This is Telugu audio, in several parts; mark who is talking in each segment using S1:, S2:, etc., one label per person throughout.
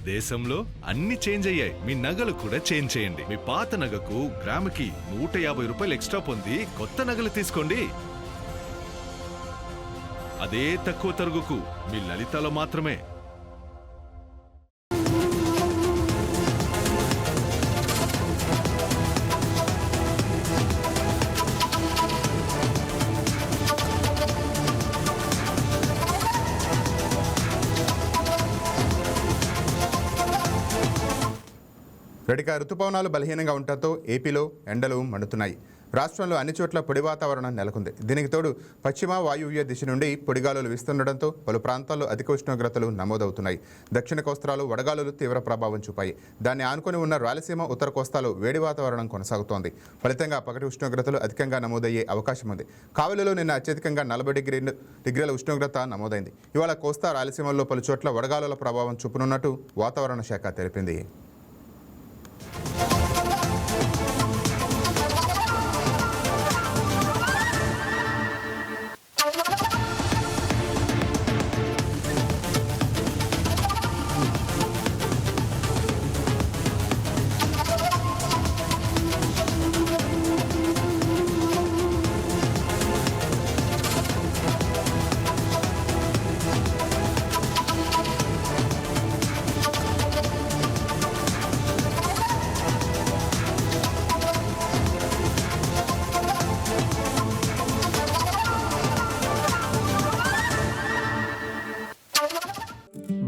S1: దేశంలో అన్ని చేంజ్ అయ్యాయి, మీ నగలు కూడా చేంజ్ చేయండి. మీ పాత నగకు గ్రాముకి 150 రూపాయలు ఎక్స్ట్రా పొంది కొత్త నగలు తీసుకోండి. అదే తక్కువ తరుగుకు మీ లలితలో మాత్రమే.
S2: గడిక రుతుపవనాలు బలహీనంగా ఉండటంతో ఏపీలో ఎండలు మండుతున్నాయి. రాష్ట్రంలో అన్ని చోట్ల పొడి వాతావరణం నెలకొంది. దీనికి తోడు పశ్చిమ వాయువ్య దిశ నుండి పొడిగాలులు వీస్తుండటంతో పలు ప్రాంతాల్లో అధిక ఉష్ణోగ్రతలు నమోదవుతున్నాయి. దక్షిణ కోస్తాలో వడగాలులు తీవ్ర ప్రభావం చూపాయి. దాన్ని ఆనుకొని ఉన్న రాయలసీమ, ఉత్తర కోస్తాలో వేడి వాతావరణం కొనసాగుతోంది. ఫలితంగా పగటి ఉష్ణోగ్రతలు అధికంగా నమోదయ్యే అవకాశం ఉంది. కావలిలో నిన్న అత్యధికంగా 40 డిగ్రీల ఉష్ణోగ్రత నమోదైంది. ఇవాళ కోస్తా, రాయలసీమల్లో పలు చోట్ల వడగాలుల ప్రభావం చూపనున్నట్టు వాతావరణ శాఖ తెలిపింది.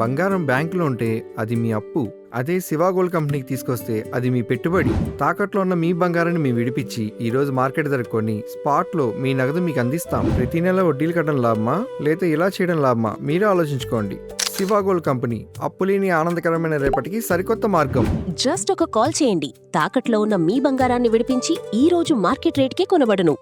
S3: బంగారం బ్యాంకులో ఉంటే అది మీ అప్పు, అదే శివ గోల్డ్ కంపెనీకి తీసుకొస్తే అది మీ పెట్టుబడి. తాకట్లో ఉన్న మీ బంగారాన్ని మేము విడిపించి ఈ రోజు మార్కెట్ ధర కొని స్పాట్లో మీ నగదు మీకు అందిస్తాం. ప్రతి నెల వడ్డీలు కట్టడం లాభమా లేదా ఇలా చేయడం లాభమా మీరే ఆలోచించుకోండి. శివ గోల్డ్ కంపెనీ, అప్పులేని ఆనందకరమైన రేపటికి సరికొత్త మార్గం.
S4: జస్ట్ ఒక కాల్ చేయండి. తాకట్లో ఉన్న మీ బంగారాన్ని విడిపించి ఈ రోజు మార్కెట్ రేట్కే కొనబడును.